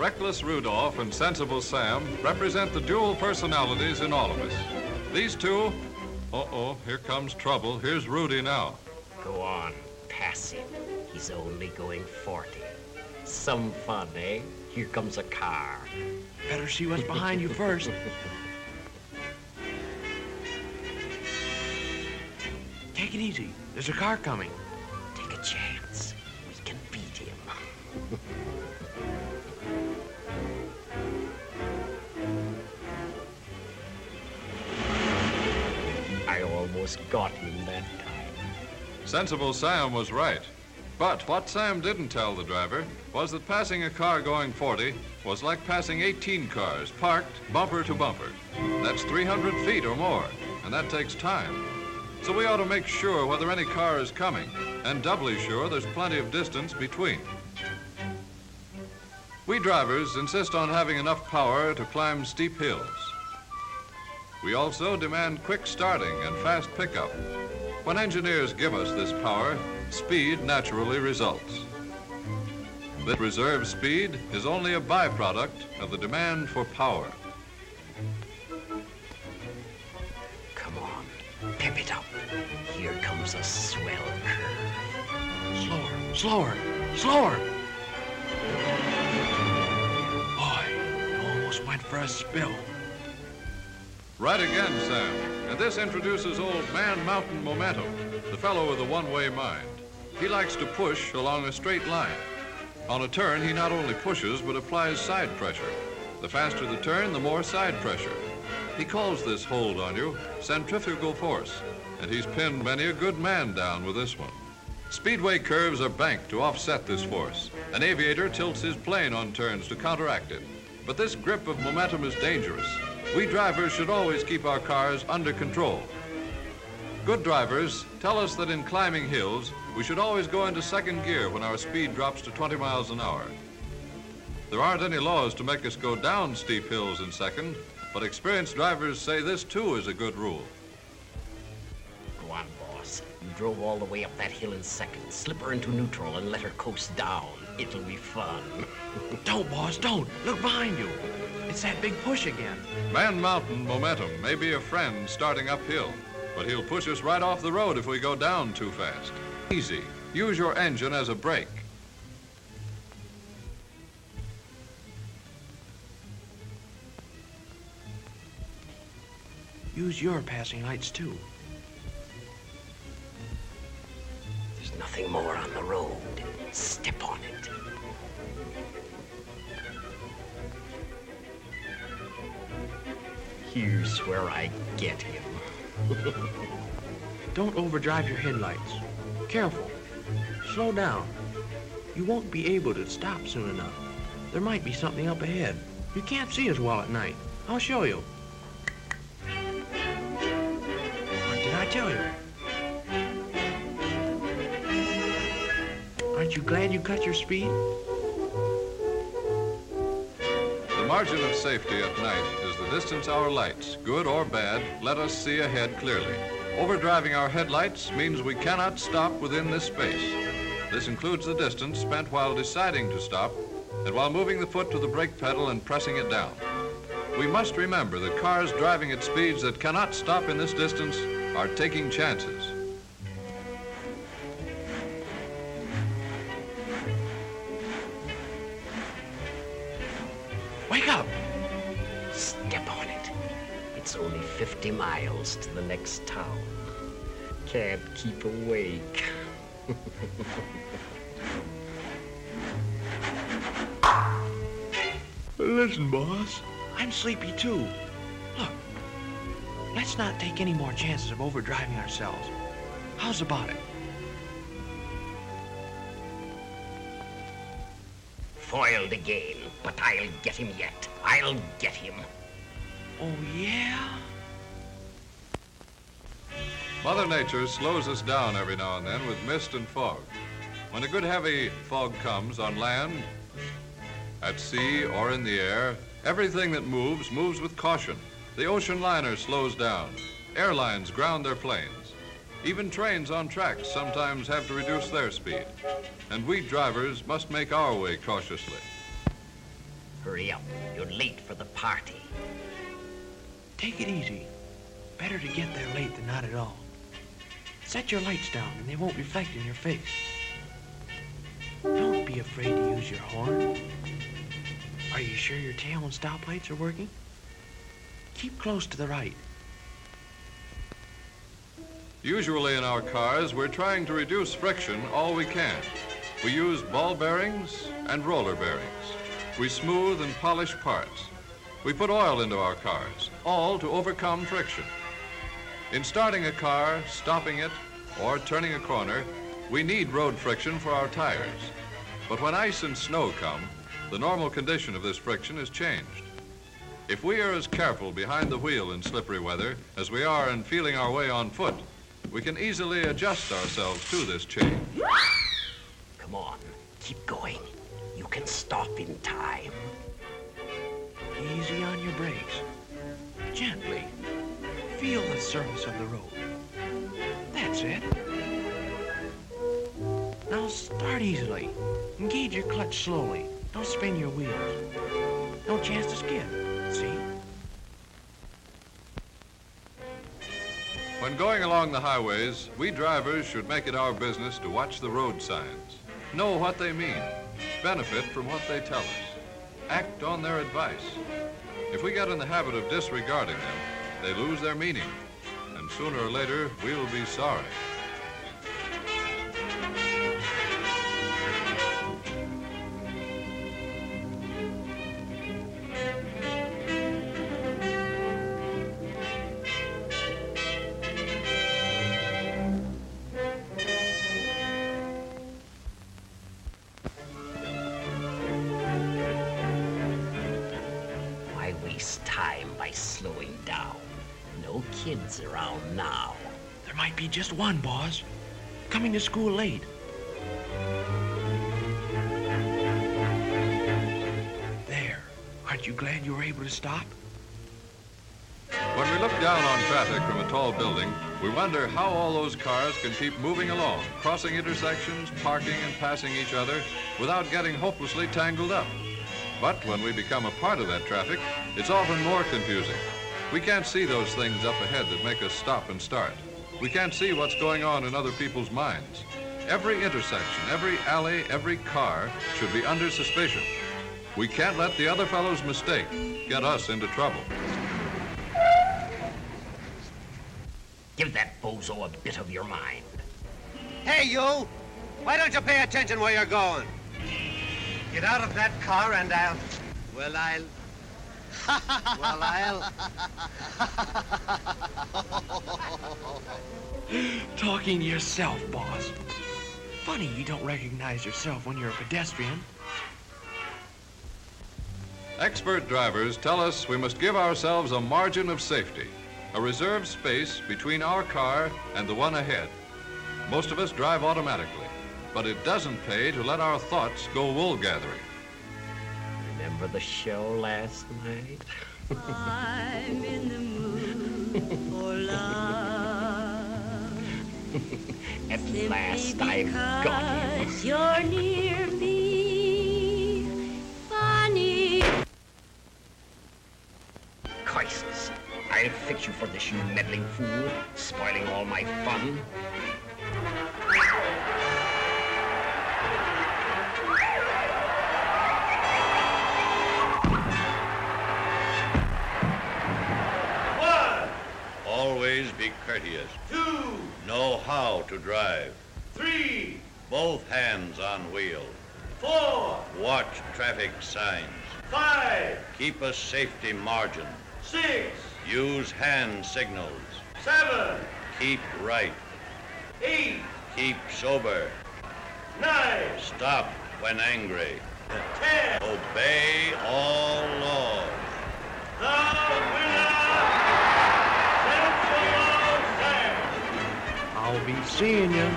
Reckless Rudolph and Sensible Sam represent the dual personalities in all of us. These two, here comes trouble. Here's Rudy now. Go on, pass him. He's only going 40. Some fun, eh? Here comes a car. Better see what's behind you first. Take it easy. There's a car coming. Take a chance. We can beat him. I almost got him that time. Sensible Sam was right. But what Sam didn't tell the driver was that passing a car going 40 was like passing 18 cars parked bumper to bumper. That's 300 feet or more, and that takes time. So we ought to make sure whether any car is coming, and doubly sure there's plenty of distance between. We drivers insist on having enough power to climb steep hills. We also demand quick starting and fast pickup. When engineers give us this power, speed naturally results. This reserve speed is only a byproduct of the demand for power. Come on, pep it up. Here comes a swell curve. Slower, slower, slower. Boy, you almost went for a spill. Right again, Sam. And this introduces old Man Mountain Momentum, the fellow with a one-way mind. He likes to push along a straight line. On a turn, he not only pushes, but applies side pressure. The faster the turn, the more side pressure. He calls this hold on you centrifugal force, and he's pinned many a good man down with this one. Speedway curves are banked to offset this force. An aviator tilts his plane on turns to counteract it. But this grip of momentum is dangerous. We drivers should always keep our cars under control. Good drivers tell us that in climbing hills, we should always go into second gear when our speed drops to 20 miles an hour. There aren't any laws to make us go down steep hills in second, but experienced drivers say this too is a good rule. Go on, boss. You drove all the way up that hill in second. Slip her into neutral and let her coast down. It'll be fun. Don't, boss, don't. Look behind you. It's that big push again. Man Mountain Momentum may be a friend starting uphill, but he'll push us right off the road if we go down too fast. Easy. Use your engine as a brake. Use your passing lights, too. There's nothing more on the road. Step on it. Here's where I get him. Don't overdrive your headlights. Careful. Slow down. You won't be able to stop soon enough. There might be something up ahead. You can't see as well at night. I'll show you. What did I tell you? Aren't you glad you cut your speed? The margin of safety at night is the distance our lights, good or bad, let us see ahead clearly. Overdriving our headlights means we cannot stop within this space. This includes the distance spent while deciding to stop and while moving the foot to the brake pedal and pressing it down. We must remember that cars driving at speeds that cannot stop in this distance are taking chances. Wake up! Step on it. It's only 50 miles to the next town. Can't keep awake. Listen, boss. I'm sleepy, too. Look, let's not take any more chances of overdriving ourselves. How's about it? Foiled again, but I'll get him yet. I'll get him. Oh, yeah? Mother Nature slows us down every now and then with mist and fog. When a good heavy fog comes on land, at sea, or in the air, everything that moves with caution. The ocean liner slows down. Airlines ground their planes. Even trains on tracks sometimes have to reduce their speed. And we drivers must make our way cautiously. Hurry up. You're late for the party. Take it easy. Better to get there late than not at all. Set your lights down and they won't reflect in your face. Don't be afraid to use your horn. Are you sure your tail and stoplights are working? Keep close to the right. Usually in our cars, we're trying to reduce friction all we can. We use ball bearings and roller bearings. We smooth and polish parts. We put oil into our cars, all to overcome friction. In starting a car, stopping it, or turning a corner, we need road friction for our tires. But when ice and snow come, the normal condition of this friction is changed. If we are as careful behind the wheel in slippery weather as we are in feeling our way on foot, we can easily adjust ourselves to this change. Come on, keep going. You can stop in time. Easy on your brakes. Gently. Feel the surface of the road. That's it. Now start easily. Engage your clutch slowly. Don't spin your wheels. No chance to skid. See? When going along the highways, we drivers should make it our business to watch the road signs, know what they mean, benefit from what they tell us, act on their advice. If we get in the habit of disregarding them, they lose their meaning, and sooner or later, we'll be sorry. Why waste time by slowing down? No kids around now. There might be just one, boss. Coming to school late. There. Aren't you glad you were able to stop? When we look down on traffic from a tall building, we wonder how all those cars can keep moving along, crossing intersections, parking and passing each other without getting hopelessly tangled up. But when we become a part of that traffic, it's often more confusing. We can't see those things up ahead that make us stop and start. We can't see what's going on in other people's minds. Every intersection, every alley, every car should be under suspicion. We can't let the other fellow's mistake get us into trouble. Give that bozo a bit of your mind. Hey, you! Why don't you pay attention where you're going? Get out of that car and I'll... Well, I'll... Talking to yourself, boss. Funny you don't recognize yourself when you're a pedestrian. Expert drivers tell us we must give ourselves a margin of safety, a reserved space between our car and the one ahead. Most of us drive automatically, but it doesn't pay to let our thoughts go wool gathering. Remember the show last night? I'm in the mood for love. At Simply last I've got because you're near me. Funny. Crisis. I'll fix you for this, you meddling fool, spoiling all my fun. Always be courteous. 2. Know how to drive. 3, Both hands on wheel. 4, Watch traffic signs. 5, Keep a safety margin. 6, Use hand signals. 7, Keep right. 8, Keep sober. 9, Stop when angry. 10. Obey all laws. The winner! I'll be seeing you.